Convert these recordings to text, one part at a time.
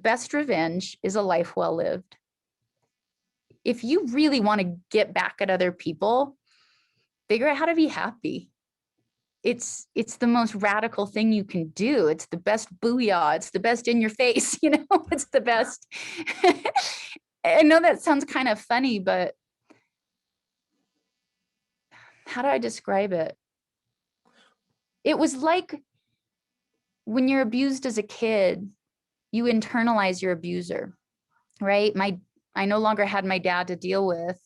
best revenge is a life well lived. If you really want to get back at other people, figure out how to be happy. It's the most radical thing you can do. It's the best booyah. It's the best in your face, you know, it's the best. I know that sounds kind of funny, but how do I describe it? It was like when you're abused as a kid, you internalize your abuser, right? I no longer had my dad to deal with,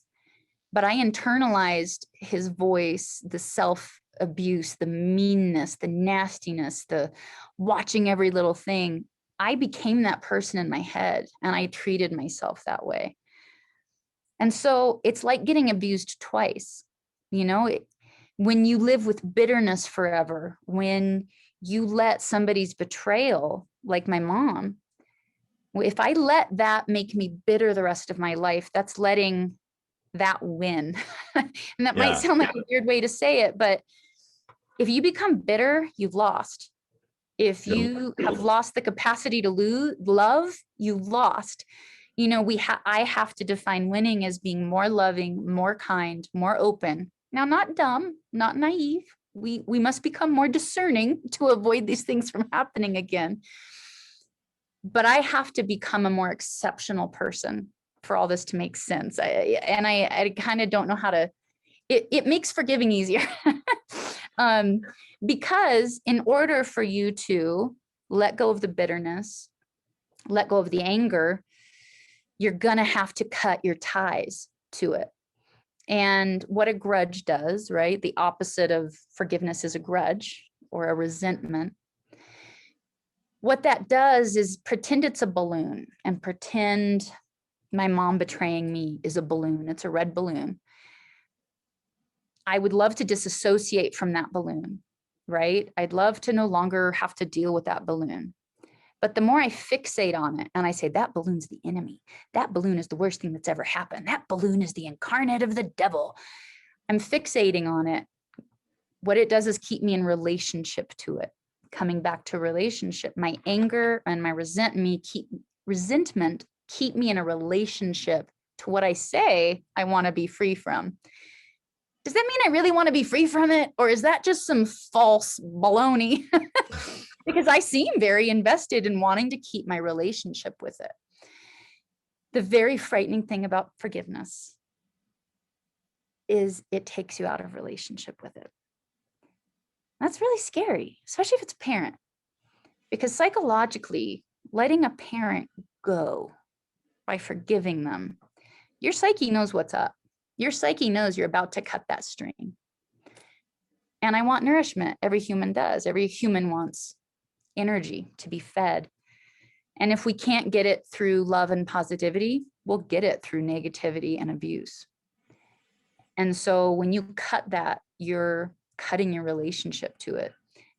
but I internalized his voice, the self abuse, the meanness, the nastiness, the watching every little thing. I became that person in my head, and I treated myself that way. And so it's like getting abused twice. You know, when you live with bitterness forever, when you let somebody's betrayal, like my mom, if I let that make me bitter the rest of my life, that's letting that win. And that might sound like a weird way to say it, but if you become bitter, you've lost. If you have lost the capacity to love, you've lost. You know, I have to define winning as being more loving, more kind, more open. Now, not dumb, not naive. We must become more discerning to avoid these things from happening again. But I have to become a more exceptional person for all this to make sense. I kind of don't know how to, it makes forgiving easier. Because in order for you to let go of the bitterness, let go of the anger, you're going to have to cut your ties to it. And what a grudge does, right? The opposite of forgiveness is a grudge or a resentment. What that does is pretend it's a balloon, and pretend my mom betraying me is a balloon. It's a red balloon. I would love to disassociate from that balloon, right? I'd love to no longer have to deal with that balloon. But the more I fixate on it and I say, that balloon's the enemy, that balloon is the worst thing that's ever happened, that balloon is the incarnate of the devil, I'm fixating on it. What it does is keep me in relationship to it. Coming back to relationship, my anger and my resentment keep me in a relationship to what I say I want to be free from. Does that mean I really want to be free from it? Or is that just some false baloney? Because I seem very invested in wanting to keep my relationship with it. The very frightening thing about forgiveness is it takes you out of relationship with it. That's really scary, especially if it's a parent, because psychologically, letting a parent go by forgiving them, your psyche knows what's up. Your psyche knows you're about to cut that string. And I want nourishment. Every human does. Every human wants energy to be fed. And if we can't get it through love and positivity, we'll get it through negativity and abuse. And so when you cut that, you're cutting your relationship to it.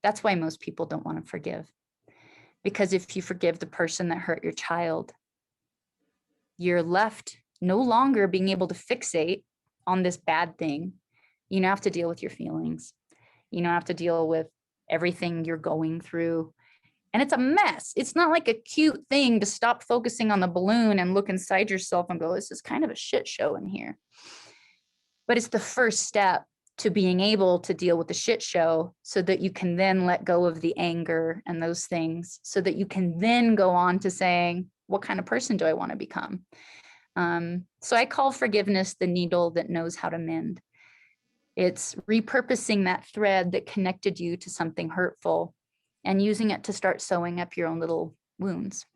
That's why most people don't want to forgive. Because if you forgive the person that hurt your child, you're left no longer being able to fixate on this bad thing. You don't have to deal with your feelings. You don't have to deal with everything you're going through. And it's a mess. It's not like a cute thing to stop focusing on the balloon and look inside yourself and go, this is kind of a shit show in here. But it's the first step to being able to deal with the shit show so that you can then let go of the anger and those things, so that you can then go on to saying, what kind of person do I want to become? So I call forgiveness the needle that knows how to mend. It's repurposing that thread that connected you to something hurtful and using it to start sewing up your own little wounds.